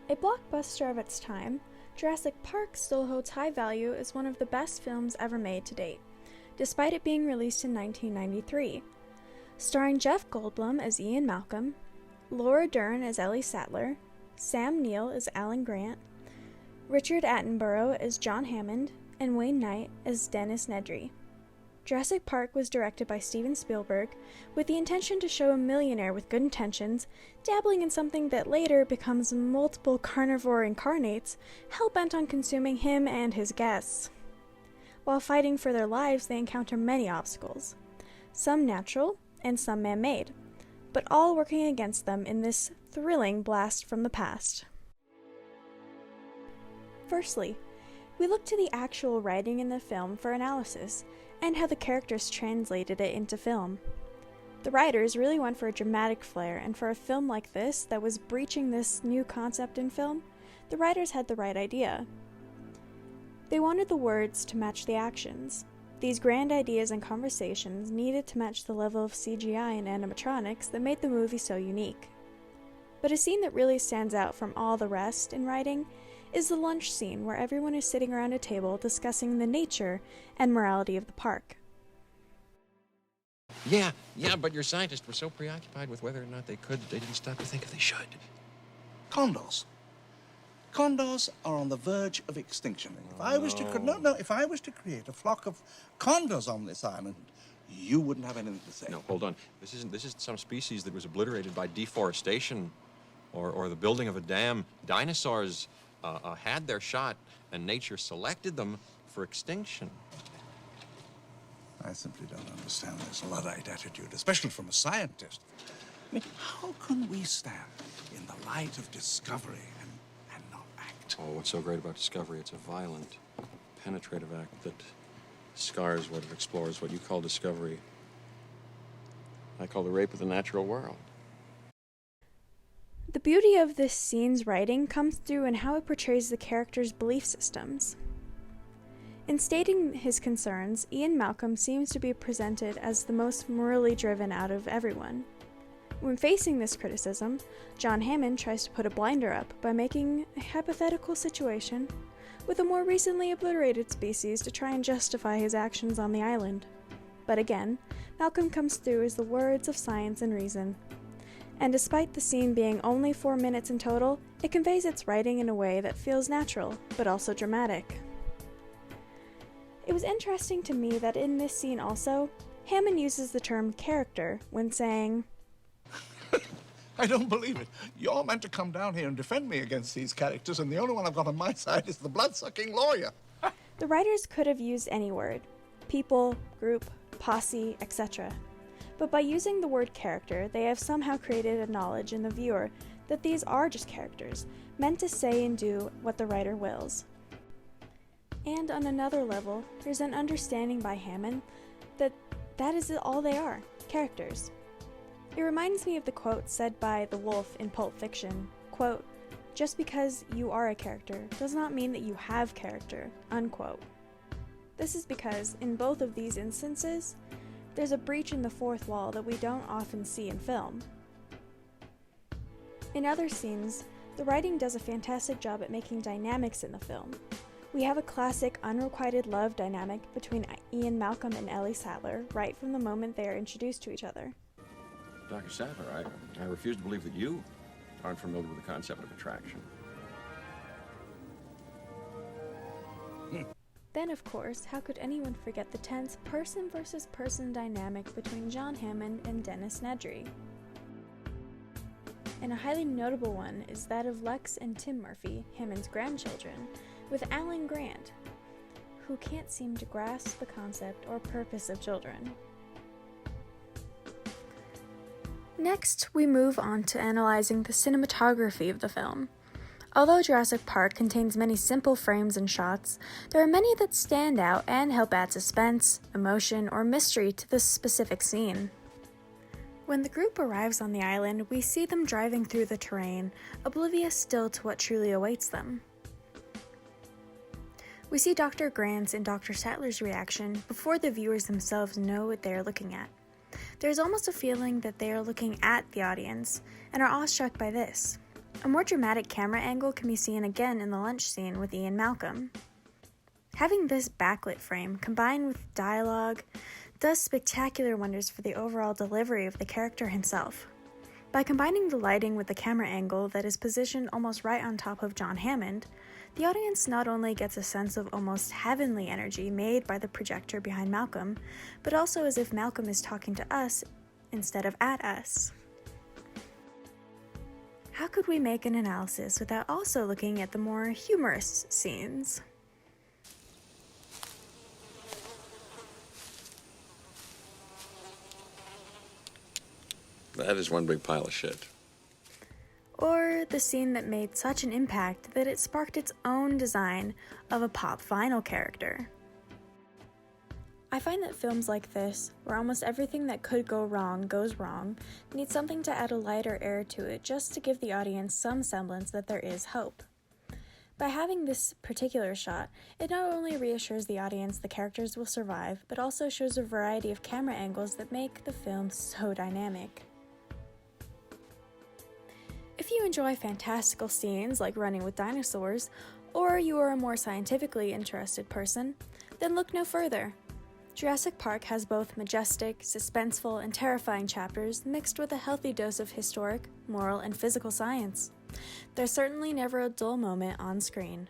A blockbuster of its time, Jurassic Park still holds high value as one of the best films ever made to date, despite it being released in 1993. Starring Jeff Goldblum as Ian Malcolm, Laura Dern as Ellie Sattler, Sam Neill as Alan Grant, Richard Attenborough as John Hammond, and Wayne Knight as Dennis Nedry. Jurassic Park was directed by Steven Spielberg with the intention to show a millionaire with good intentions dabbling in something that later becomes multiple carnivore incarnates hell-bent on consuming him and his guests. While fighting for their lives, they encounter many obstacles, some natural and some man-made, but all working against them in this thrilling blast from the past. Firstly, we look to the actual writing in the film for analysis, and how the characters translated it into film. The writers really went for a dramatic flair, and for a film like this that was breaching this new concept in film, the writers had the right idea. They wanted the words to match the actions. These grand ideas and conversations needed to match the level of CGI and animatronics that made the movie so unique. But a scene that really stands out from all the rest in writing is the lunch scene where everyone is sitting around a table discussing the nature and morality of the park. Yeah, but your scientists were so preoccupied with whether or not they could, they didn't stop to think if they should. Condors. Condors are on the verge of extinction. If I was to create a flock of condors on this island, you wouldn't have anything to say. No, hold on. This isn't some species that was obliterated by deforestation or the building of a dam. Dinosaurs had their shot, and nature selected them for extinction. I simply don't understand this Luddite attitude, especially from a scientist. I mean, how can we stand in the light of discovery and not act? Oh, what's so great about discovery? It's a violent, penetrative act that scars what it explores, what you call discovery. I call the rape of the natural world. The beauty of this scene's writing comes through in how it portrays the characters' belief systems. In stating his concerns, Ian Malcolm seems to be presented as the most morally driven out of everyone. When facing this criticism, John Hammond tries to put a blinder up by making a hypothetical situation with a more recently obliterated species to try and justify his actions on the island. But again, Malcolm comes through as the words of science and reason. And despite the scene being only 4 minutes in total, it conveys its writing in a way that feels natural, but also dramatic. It was interesting to me that in this scene also, Hammond uses the term character when saying, I don't believe it. You're meant to come down here and defend me against these characters, and the only one I've got on my side is the blood-sucking lawyer. The writers could have used any word, people, group, posse, etc. But by using the word character, they have somehow created a knowledge in the viewer that these are just characters, meant to say and do what the writer wills. And on another level, there's an understanding by Hammond that is all they are, characters. It reminds me of the quote said by the Wolf in Pulp Fiction, quote, "Just because you are a character does not mean that you have character," unquote. This is because, in both of these instances, there's a breach in the fourth wall that we don't often see in film. In other scenes, the writing does a fantastic job at making dynamics in the film. We have a classic unrequited love dynamic between Ian Malcolm and Ellie Sattler right from the moment they are introduced to each other. Dr. Sattler, I refuse to believe that you aren't familiar with the concept of attraction. Then, of course, how could anyone forget the tense person versus person dynamic between John Hammond and Dennis Nedry? And a highly notable one is that of Lex and Tim Murphy, Hammond's grandchildren, with Alan Grant, who can't seem to grasp the concept or purpose of children. Next, we move on to analyzing the cinematography of the film. Although Jurassic Park contains many simple frames and shots, there are many that stand out and help add suspense, emotion, or mystery to this specific scene. When the group arrives on the island, we see them driving through the terrain, oblivious still to what truly awaits them. We see Dr. Grant's and Dr. Sattler's reaction before the viewers themselves know what they are looking at. There's almost a feeling that they are looking at the audience and are awestruck by this. A more dramatic camera angle can be seen again in the lunch scene with Ian Malcolm. Having this backlit frame combined with dialogue does spectacular wonders for the overall delivery of the character himself. By combining the lighting with the camera angle that is positioned almost right on top of John Hammond, the audience not only gets a sense of almost heavenly energy made by the projector behind Malcolm, but also as if Malcolm is talking to us instead of at us. How could we make an analysis without also looking at the more humorous scenes? That is one big pile of shit. Or the scene that made such an impact that it sparked its own design of a pop vinyl character. I find that films like this, where almost everything that could go wrong goes wrong, need something to add a lighter air to it just to give the audience some semblance that there is hope. By having this particular shot, it not only reassures the audience the characters will survive, but also shows a variety of camera angles that make the film so dynamic. If you enjoy fantastical scenes like running with dinosaurs, or you are a more scientifically interested person, then look no further. Jurassic Park has both majestic, suspenseful, and terrifying chapters mixed with a healthy dose of historic, moral, and physical science. There's certainly never a dull moment on screen.